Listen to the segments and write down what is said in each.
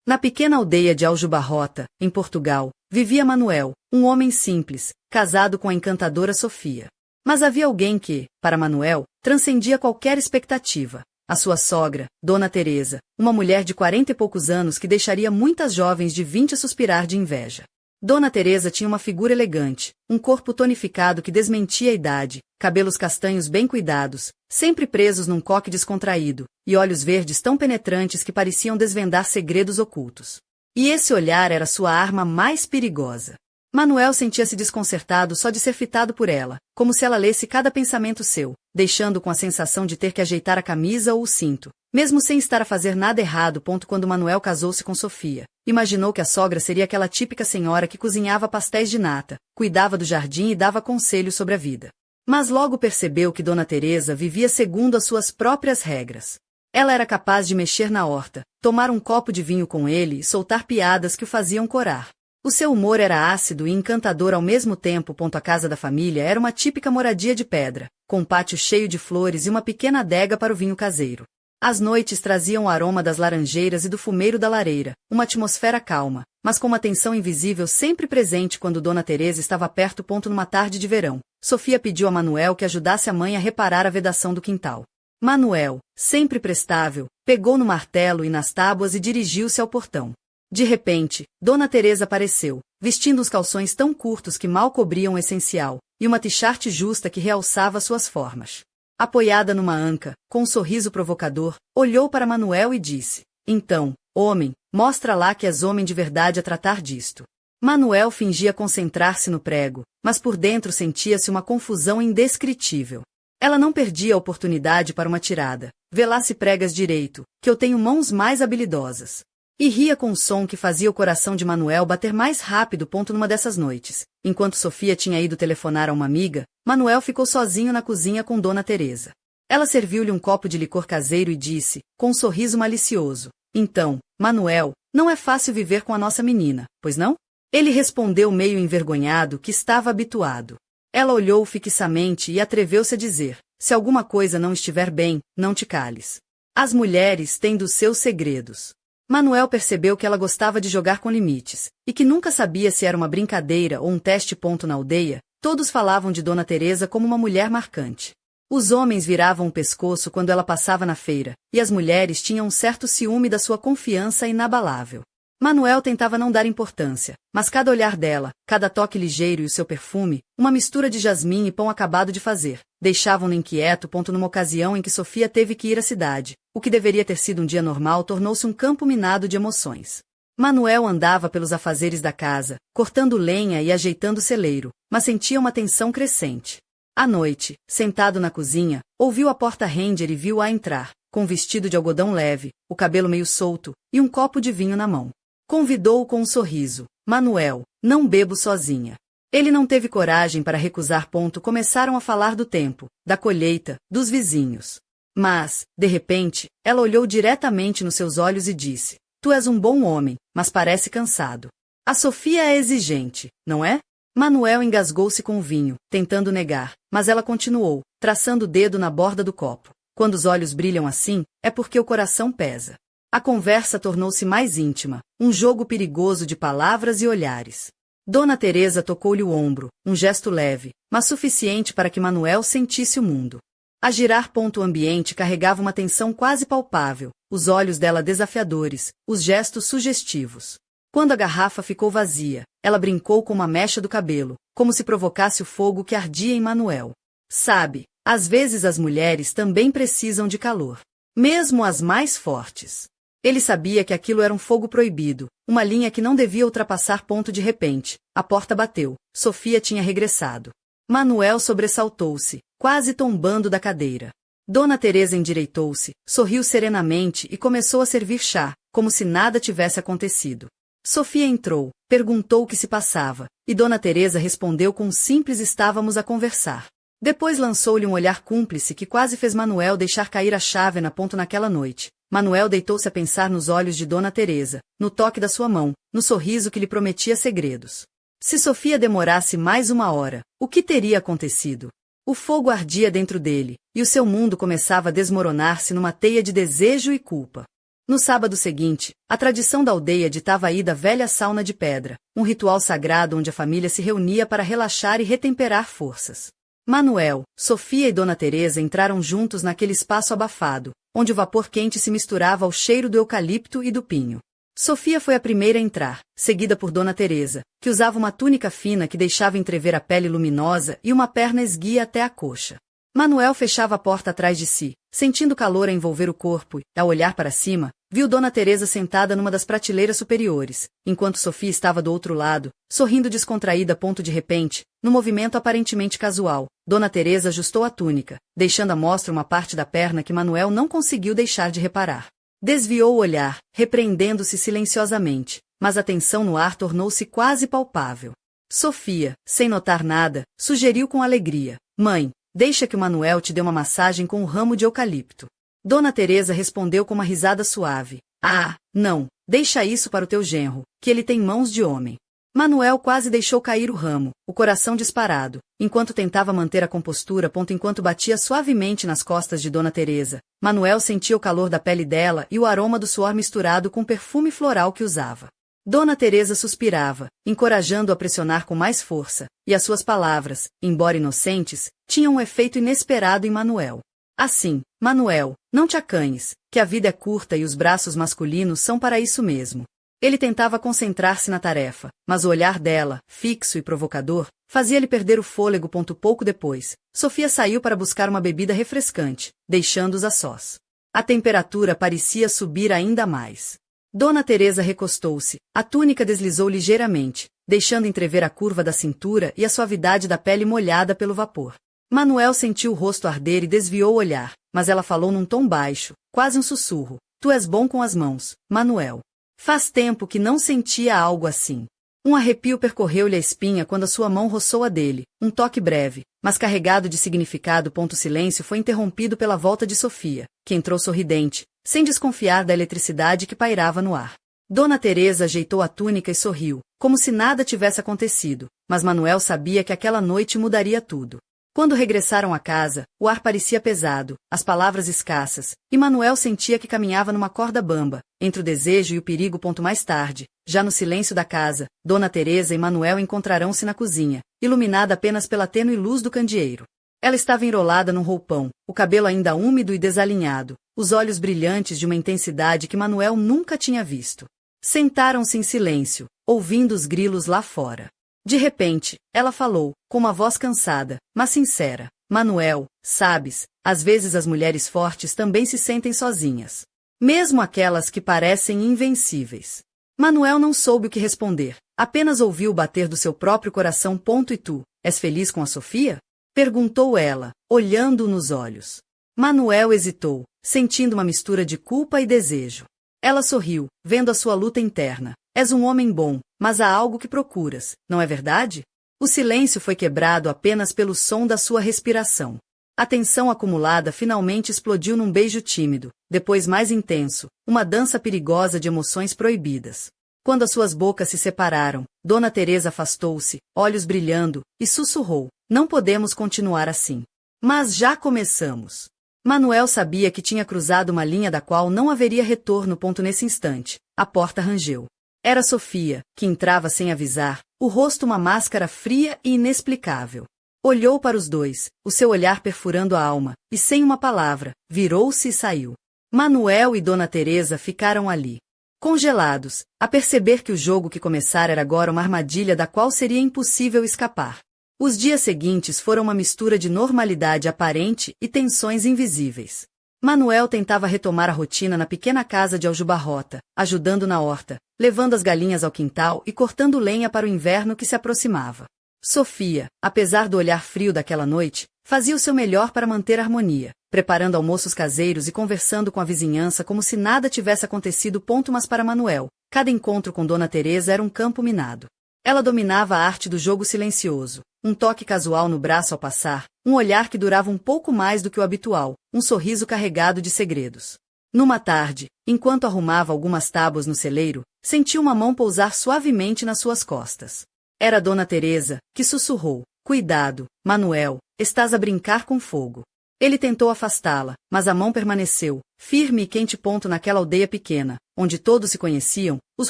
Na pequena aldeia de Aljubarrota, em Portugal, vivia Manuel, um homem simples, casado com a encantadora Sofia. Mas havia alguém que, para Manuel, transcendia qualquer expectativa. A sua sogra, Dona Teresa, uma mulher de 40 e poucos anos que deixaria muitas jovens de 20 suspirar de inveja. Dona Teresa tinha uma figura elegante, um corpo tonificado que desmentia a idade, cabelos castanhos bem cuidados, sempre presos num coque descontraído, e olhos verdes tão penetrantes que pareciam desvendar segredos ocultos. E esse olhar era sua arma mais perigosa. Manuel sentia-se desconcertado só de ser fitado por ela, como se ela lesse cada pensamento seu, deixando com a sensação de ter que ajeitar a camisa ou o cinto, mesmo sem estar a fazer nada errado. Quando Manuel casou-se com Sofia, imaginou que a sogra seria aquela típica senhora que cozinhava pastéis de nata, cuidava do jardim e dava conselhos sobre a vida. Mas logo percebeu que Dona Teresa vivia segundo as suas próprias regras. Ela era capaz de mexer na horta, tomar um copo de vinho com ele e soltar piadas que o faziam corar. O seu humor era ácido e encantador ao mesmo tempo. A casa da família era uma típica moradia de pedra, com um pátio cheio de flores e uma pequena adega para o vinho caseiro. As noites traziam o aroma das laranjeiras e do fumeiro da lareira, uma atmosfera calma, mas com uma tensão invisível sempre presente quando Dona Teresa estava perto. Numa tarde de verão, Sofia pediu a Manuel que ajudasse a mãe a reparar a vedação do quintal. Manuel, sempre prestável, pegou no martelo e nas tábuas e dirigiu-se ao portão. De repente, Dona Teresa apareceu, vestindo uns calções tão curtos que mal cobriam o essencial, e uma t-shirt justa que realçava suas formas. Apoiada numa anca, com um sorriso provocador, olhou para Manuel e disse: "Então, homem, mostra lá que és homem de verdade a tratar disto." Manuel fingia concentrar-se no prego, mas por dentro sentia-se uma confusão indescritível. Ela não perdia a oportunidade para uma tirada. "Vê lá se pregas direito, que eu tenho mãos mais habilidosas." E ria com um som que fazia o coração de Manuel bater mais rápido. Numa dessas noites, enquanto Sofia tinha ido telefonar a uma amiga, Manuel ficou sozinho na cozinha com Dona Teresa. Ela serviu-lhe um copo de licor caseiro e disse, com um sorriso malicioso: "Então, Manuel, não é fácil viver com a nossa menina, pois não?" Ele respondeu meio envergonhado que estava habituado. Ela olhou fixamente e atreveu-se a dizer: "Se alguma coisa não estiver bem, não te cales. As mulheres têm dos seus segredos." Manuel percebeu que ela gostava de jogar com limites, e que nunca sabia se era uma brincadeira ou um teste. Na aldeia, todos falavam de Dona Teresa como uma mulher marcante. Os homens viravam o pescoço quando ela passava na feira, e as mulheres tinham um certo ciúme da sua confiança inabalável. Manuel tentava não dar importância, mas cada olhar dela, cada toque ligeiro e o seu perfume, uma mistura de jasmim e pão acabado de fazer, deixavam-no inquieto. Numa ocasião em que Sofia teve que ir à cidade, o que deveria ter sido um dia normal tornou-se um campo minado de emoções. Manuel andava pelos afazeres da casa, cortando lenha e ajeitando o celeiro, mas sentia uma tensão crescente. À noite, sentado na cozinha, ouviu a porta render e viu-a entrar, com um vestido de algodão leve, o cabelo meio solto, e um copo de vinho na mão. Convidou-o com um sorriso: "Manuel, não bebo sozinha." Ele não teve coragem para recusar. Começaram a falar do tempo, da colheita, dos vizinhos. Mas, de repente, ela olhou diretamente nos seus olhos e disse: "Tu és um bom homem, mas parece cansado. A Sofia é exigente, não é?" Manuel engasgou-se com o vinho, tentando negar, mas ela continuou, traçando o dedo na borda do copo: "Quando os olhos brilham assim, é porque o coração pesa." A conversa tornou-se mais íntima, um jogo perigoso de palavras e olhares. Dona Teresa tocou-lhe o ombro, um gesto leve, mas suficiente para que Manuel sentisse o mundo. A girar. O ambiente carregava uma tensão quase palpável, os olhos dela desafiadores, os gestos sugestivos. Quando a garrafa ficou vazia, ela brincou com uma mecha do cabelo, como se provocasse o fogo que ardia em Manuel. "Sabe, às vezes as mulheres também precisam de calor. Mesmo as mais fortes." Ele sabia que aquilo era um fogo proibido, uma linha que não devia ultrapassar. De repente, a porta bateu. Sofia tinha regressado. Manuel sobressaltou-se, quase tombando da cadeira. Dona Teresa endireitou-se, sorriu serenamente e começou a servir chá, como se nada tivesse acontecido. Sofia entrou, perguntou o que se passava, e Dona Teresa respondeu com um simples "estávamos a conversar." Depois lançou-lhe um olhar cúmplice que quase fez Manuel deixar cair a chávena. Naquela noite, Manuel deitou-se a pensar nos olhos de Dona Teresa, no toque da sua mão, no sorriso que lhe prometia segredos. Se Sofia demorasse mais uma hora, o que teria acontecido? O fogo ardia dentro dele, e o seu mundo começava a desmoronar-se numa teia de desejo e culpa. No sábado seguinte, a tradição da aldeia ditava a ida à velha sauna de pedra, um ritual sagrado onde a família se reunia para relaxar e retemperar forças. Manuel, Sofia e Dona Teresa entraram juntos naquele espaço abafado, onde o vapor quente se misturava ao cheiro do eucalipto e do pinho. Sofia foi a primeira a entrar, seguida por Dona Teresa, que usava uma túnica fina que deixava entrever a pele luminosa e uma perna esguia até a coxa. Manuel fechava a porta atrás de si, sentindo calor a envolver o corpo, e, ao olhar para cima, viu Dona Teresa sentada numa das prateleiras superiores, enquanto Sofia estava do outro lado, sorrindo descontraída. De repente, no movimento aparentemente casual, Dona Teresa ajustou a túnica, deixando à mostra uma parte da perna que Manuel não conseguiu deixar de reparar. Desviou o olhar, repreendendo-se silenciosamente, mas a tensão no ar tornou-se quase palpável. Sofia, sem notar nada, sugeriu com alegria: "Mãe, deixa que o Manuel te dê uma massagem com o ramo de eucalipto." Dona Teresa respondeu com uma risada suave: "Ah, não, deixa isso para o teu genro, que ele tem mãos de homem." Manuel quase deixou cair o ramo, o coração disparado, enquanto tentava manter a compostura. Enquanto batia suavemente nas costas de Dona Teresa, Manuel sentia o calor da pele dela e o aroma do suor misturado com o perfume floral que usava. Dona Teresa suspirava, encorajando-o a pressionar com mais força, e as suas palavras, embora inocentes, tinham um efeito inesperado em Manuel. Assim: "Manuel, não te acanhes, que a vida é curta e os braços masculinos são para isso mesmo." Ele tentava concentrar-se na tarefa, mas o olhar dela, fixo e provocador, fazia-lhe perder o fôlego. Pouco depois, Sofia saiu para buscar uma bebida refrescante, deixando-os a sós. A temperatura parecia subir ainda mais. Dona Teresa recostou-se, a túnica deslizou ligeiramente, deixando entrever a curva da cintura e a suavidade da pele molhada pelo vapor. Manuel sentiu o rosto arder e desviou o olhar, mas ela falou num tom baixo, quase um sussurro: "Tu és bom com as mãos, Manuel." Faz tempo que não sentia algo assim. Um arrepio percorreu-lhe a espinha quando a sua mão roçou a dele, um toque breve, mas carregado de significado. O silêncio foi interrompido pela volta de Sofia, que entrou sorridente, sem desconfiar da eletricidade que pairava no ar. Dona Teresa ajeitou a túnica e sorriu, como se nada tivesse acontecido, mas Manuel sabia que aquela noite mudaria tudo. Quando regressaram à casa, o ar parecia pesado, as palavras escassas, e Manuel sentia que caminhava numa corda bamba, entre o desejo e o perigo. Mais tarde, já no silêncio da casa, Dona Teresa e Manuel encontraram-se na cozinha, iluminada apenas pela tênue luz do candeeiro. Ela estava enrolada num roupão, o cabelo ainda úmido e desalinhado, os olhos brilhantes de uma intensidade que Manuel nunca tinha visto. Sentaram-se em silêncio, ouvindo os grilos lá fora. De repente, ela falou, com uma voz cansada, mas sincera: "Manuel, sabes, às vezes as mulheres fortes também se sentem sozinhas. Mesmo aquelas que parecem invencíveis." Manuel não soube o que responder, apenas ouviu o bater do seu próprio coração. "E tu, és feliz com a Sofia?" perguntou ela, olhando-o nos olhos. Manuel hesitou, sentindo uma mistura de culpa e desejo. Ela sorriu, vendo a sua luta interna. "És um homem bom, mas há algo que procuras, não é verdade?" O silêncio foi quebrado apenas pelo som da sua respiração. A tensão acumulada finalmente explodiu num beijo tímido, depois mais intenso, uma dança perigosa de emoções proibidas. Quando as suas bocas se separaram, Dona Teresa afastou-se, olhos brilhando, e sussurrou: "Não podemos continuar assim." "Mas já começamos." Manuel sabia que tinha cruzado uma linha da qual não haveria retorno. Nesse instante, a porta rangeu. Era Sofia, que entrava sem avisar, o rosto uma máscara fria e inexplicável. Olhou para os dois, o seu olhar perfurando a alma, e sem uma palavra, virou-se e saiu. Manuel e Dona Teresa ficaram ali, congelados, a perceber que o jogo que começara era agora uma armadilha da qual seria impossível escapar. Os dias seguintes foram uma mistura de normalidade aparente e tensões invisíveis. Manuel tentava retomar a rotina na pequena casa de Aljubarrota, ajudando na horta, levando as galinhas ao quintal e cortando lenha para o inverno que se aproximava. Sofia, apesar do olhar frio daquela noite, fazia o seu melhor para manter a harmonia, preparando almoços caseiros e conversando com a vizinhança como se nada tivesse acontecido. Mas para Manuel, cada encontro com Dona Teresa era um campo minado. Ela dominava a arte do jogo silencioso, um toque casual no braço ao passar, um olhar que durava um pouco mais do que o habitual, um sorriso carregado de segredos. Numa tarde, enquanto arrumava algumas tábuas no celeiro, sentiu uma mão pousar suavemente nas suas costas. Era Dona Teresa, que sussurrou: "Cuidado, Manuel, estás a brincar com fogo." Ele tentou afastá-la, mas a mão permaneceu, firme e quente. Naquela aldeia pequena, onde todos se conheciam, os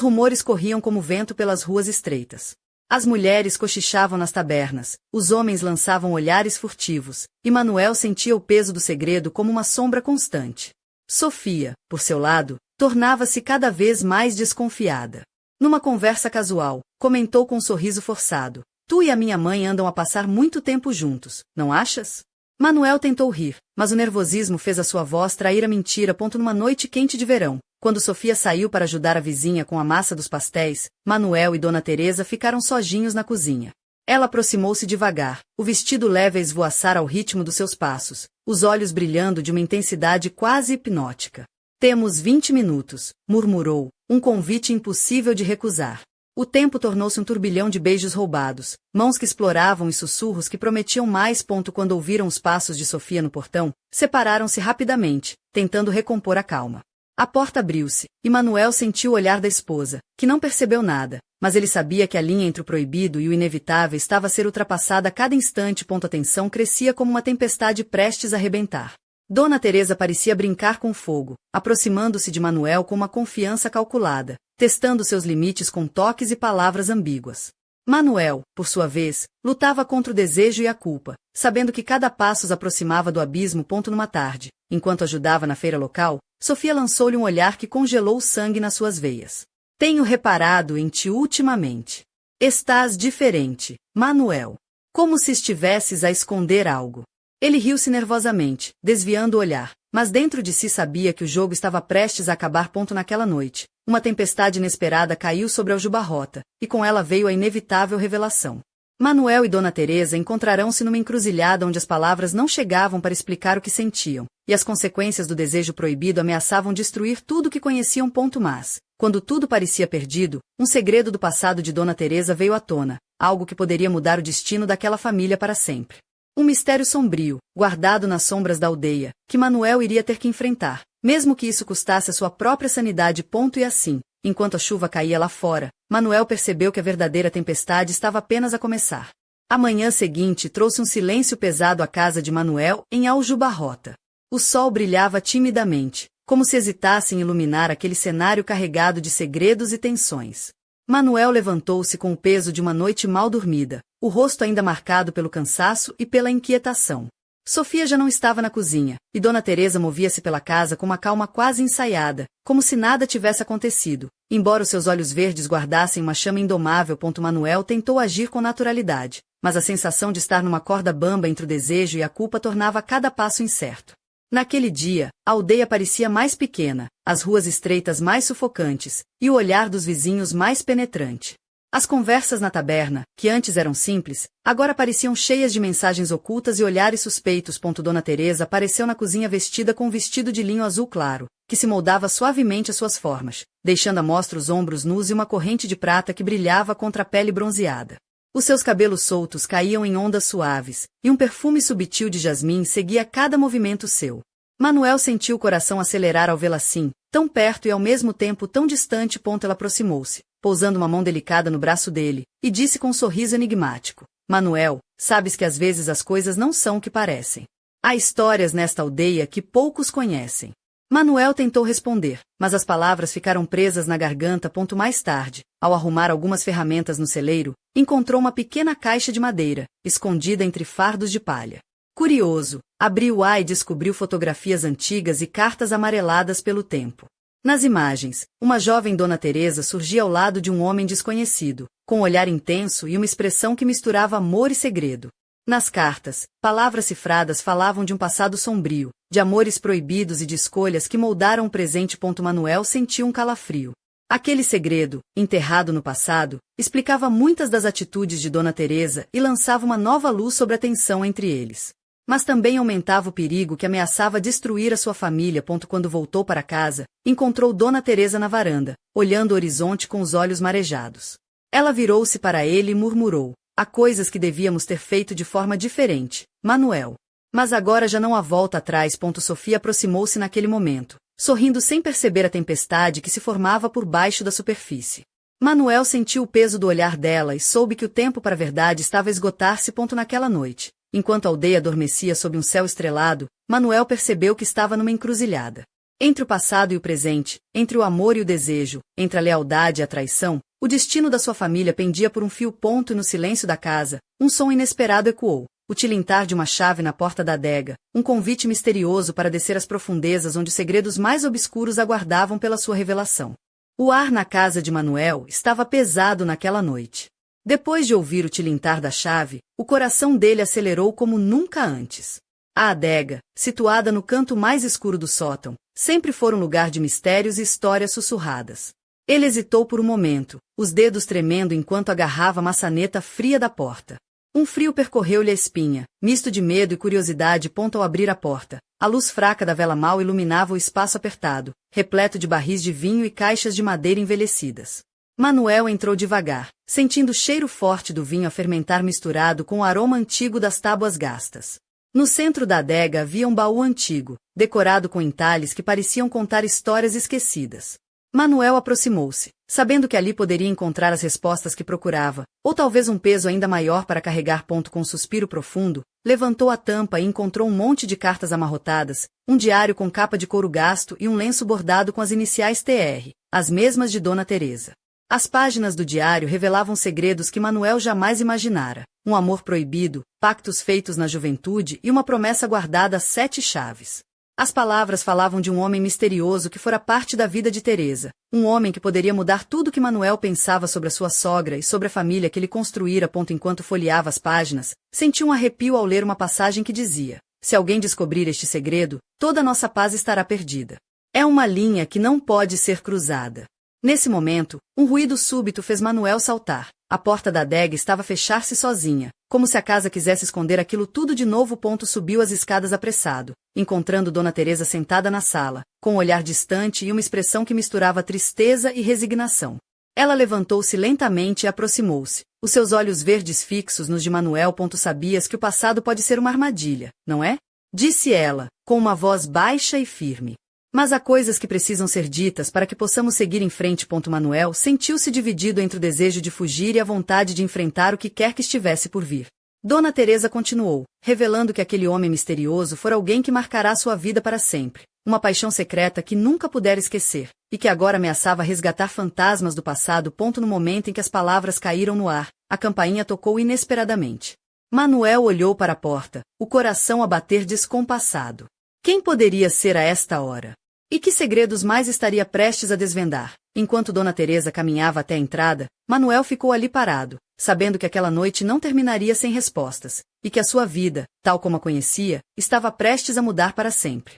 rumores corriam como vento pelas ruas estreitas. As mulheres cochichavam nas tabernas, os homens lançavam olhares furtivos, e Manuel sentia o peso do segredo como uma sombra constante. Sofia, por seu lado, tornava-se cada vez mais desconfiada. Numa conversa casual, comentou com um sorriso forçado: "Tu e a minha mãe andam a passar muito tempo juntos, não achas?" Manuel tentou rir, mas o nervosismo fez a sua voz trair a mentira. Numa noite quente de verão, quando Sofia saiu para ajudar a vizinha com a massa dos pastéis, Manuel e Dona Teresa ficaram sozinhos na cozinha. Ela aproximou-se devagar, o vestido leve a esvoaçar ao ritmo dos seus passos, os olhos brilhando de uma intensidade quase hipnótica. "Temos 20 minutos", murmurou, um convite impossível de recusar. O tempo tornou-se um turbilhão de beijos roubados, mãos que exploravam e sussurros que prometiam mais. Quando ouviram os passos de Sofia no portão, separaram-se rapidamente, tentando recompor a calma. A porta abriu-se, e Manuel sentiu o olhar da esposa, que não percebeu nada, mas ele sabia que a linha entre o proibido e o inevitável estava a ser ultrapassada a cada instante. A tensão crescia como uma tempestade prestes a arrebentar. Dona Teresa parecia brincar com fogo, aproximando-se de Manuel com uma confiança calculada, testando seus limites com toques e palavras ambíguas. Manuel, por sua vez, lutava contra o desejo e a culpa, sabendo que cada passo os aproximava do abismo. Numa tarde, enquanto ajudava na feira local, Sofia lançou-lhe um olhar que congelou o sangue nas suas veias. "Tenho reparado em ti ultimamente. Estás diferente, Manuel. Como se estivesses a esconder algo." Ele riu-se nervosamente, desviando o olhar, mas dentro de si sabia que o jogo estava prestes a acabar. Naquela noite, uma tempestade inesperada caiu sobre Aljubarrota, e com ela veio a inevitável revelação. Manuel e Dona Teresa encontrarão-se numa encruzilhada onde as palavras não chegavam para explicar o que sentiam, e as consequências do desejo proibido ameaçavam destruir tudo o que conheciam. Mas, quando tudo parecia perdido, um segredo do passado de Dona Teresa veio à tona, algo que poderia mudar o destino daquela família para sempre. Um mistério sombrio, guardado nas sombras da aldeia, que Manuel iria ter que enfrentar, mesmo que isso custasse a sua própria sanidade. E assim, enquanto a chuva caía lá fora, Manuel percebeu que a verdadeira tempestade estava apenas a começar. A manhã seguinte trouxe um silêncio pesado à casa de Manuel em Aljubarrota. O sol brilhava timidamente, como se hesitasse em iluminar aquele cenário carregado de segredos e tensões. Manuel levantou-se com o peso de uma noite mal dormida, o rosto ainda marcado pelo cansaço e pela inquietação. Sofia já não estava na cozinha, e Dona Teresa movia-se pela casa com uma calma quase ensaiada, como se nada tivesse acontecido, embora os seus olhos verdes guardassem uma chama indomável. Manuel tentou agir com naturalidade, mas a sensação de estar numa corda bamba entre o desejo e a culpa tornava cada passo incerto. Naquele dia, a aldeia parecia mais pequena, as ruas estreitas mais sufocantes, e o olhar dos vizinhos mais penetrante. As conversas na taberna, que antes eram simples, agora pareciam cheias de mensagens ocultas e olhares suspeitos. Dona Teresa apareceu na cozinha vestida com um vestido de linho azul claro, que se moldava suavemente às suas formas, deixando à mostra os ombros nus e uma corrente de prata que brilhava contra a pele bronzeada. Os seus cabelos soltos caíam em ondas suaves, e um perfume sutil de jasmim seguia cada movimento seu. Manuel sentiu o coração acelerar ao vê-la assim, tão perto e ao mesmo tempo tão distante. Ela aproximou-se, pousando uma mão delicada no braço dele, e disse com um sorriso enigmático: "Manuel, sabes que às vezes as coisas não são o que parecem. Há histórias nesta aldeia que poucos conhecem." Manuel tentou responder, mas as palavras ficaram presas na garganta. Mais tarde, ao arrumar algumas ferramentas no celeiro, encontrou uma pequena caixa de madeira, escondida entre fardos de palha. Curioso, abriu-a e descobriu fotografias antigas e cartas amareladas pelo tempo. Nas imagens, uma jovem Dona Teresa surgia ao lado de um homem desconhecido, com um olhar intenso e uma expressão que misturava amor e segredo. Nas cartas, palavras cifradas falavam de um passado sombrio, de amores proibidos e de escolhas que moldaram o presente. Manuel sentiu um calafrio. Aquele segredo, enterrado no passado, explicava muitas das atitudes de Dona Teresa e lançava uma nova luz sobre a tensão entre eles. Mas também aumentava o perigo que ameaçava destruir a sua família. Quando voltou para casa, encontrou Dona Teresa na varanda, olhando o horizonte com os olhos marejados. Ela virou-se para ele e murmurou: "Há coisas que devíamos ter feito de forma diferente, Manuel. Mas agora já não há volta atrás." Sofia aproximou-se naquele momento, sorrindo sem perceber a tempestade que se formava por baixo da superfície. Manuel sentiu o peso do olhar dela e soube que o tempo para a verdade estava a esgotar-se. Naquela noite, enquanto a aldeia adormecia sob um céu estrelado, Manuel percebeu que estava numa encruzilhada. Entre o passado e o presente, entre o amor e o desejo, entre a lealdade e a traição, o destino da sua família pendia por um fio ponto e no silêncio da casa, um som inesperado ecoou, o tilintar de uma chave na porta da adega, um convite misterioso para descer às profundezas onde os segredos mais obscuros aguardavam pela sua revelação. O ar na casa de Manuel estava pesado naquela noite. Depois de ouvir o tilintar da chave, o coração dele acelerou como nunca antes. A adega, situada no canto mais escuro do sótão, sempre fora um lugar de mistérios e histórias sussurradas. Ele hesitou por um momento, os dedos tremendo enquanto agarrava a maçaneta fria da porta. Um frio percorreu-lhe a espinha, misto de medo e curiosidade ao abrir a porta. A luz fraca da vela mal iluminava o espaço apertado, repleto de barris de vinho e caixas de madeira envelhecidas. Manuel entrou devagar, sentindo o cheiro forte do vinho a fermentar misturado com o aroma antigo das tábuas gastas. No centro da adega havia um baú antigo, decorado com entalhes que pareciam contar histórias esquecidas. Manuel aproximou-se, sabendo que ali poderia encontrar as respostas que procurava, ou talvez um peso ainda maior para carregar. Com um suspiro profundo, levantou a tampa e encontrou um monte de cartas amarrotadas, um diário com capa de couro gasto e um lenço bordado com as iniciais TR, as mesmas de Dona Teresa. As páginas do diário revelavam segredos que Manuel jamais imaginara, um amor proibido, pactos feitos na juventude e uma promessa guardada a 7 chaves. As palavras falavam de um homem misterioso que fora parte da vida de Teresa, um homem que poderia mudar tudo que Manuel pensava sobre a sua sogra e sobre a família que ele construíra. Enquanto folheava as páginas, sentiu um arrepio ao ler uma passagem que dizia: se alguém descobrir este segredo, toda nossa paz estará perdida. É uma linha que não pode ser cruzada. Nesse momento, um ruído súbito fez Manuel saltar. A porta da adega estava a fechar-se sozinha, como se a casa quisesse esconder aquilo tudo de novo. Subiu as escadas apressado, encontrando Dona Teresa sentada na sala, com um olhar distante e uma expressão que misturava tristeza e resignação. Ela levantou-se lentamente e aproximou-se, os seus olhos verdes fixos nos de Manuel. Sabias que o passado pode ser uma armadilha, não é? Disse ela, com uma voz baixa e firme. Mas há coisas que precisam ser ditas para que possamos seguir em frente. Manuel sentiu-se dividido entre o desejo de fugir e a vontade de enfrentar o que quer que estivesse por vir. Dona Teresa continuou, revelando que aquele homem misterioso fora alguém que marcará sua vida para sempre, uma paixão secreta que nunca pudera esquecer, e que agora ameaçava resgatar fantasmas do passado. No momento em que as palavras caíram no ar, a campainha tocou inesperadamente. Manuel olhou para a porta, o coração a bater descompassado. Quem poderia ser a esta hora? E que segredos mais estaria prestes a desvendar? Enquanto Dona Teresa caminhava até a entrada, Manuel ficou ali parado, sabendo que aquela noite não terminaria sem respostas, e que a sua vida, tal como a conhecia, estava prestes a mudar para sempre.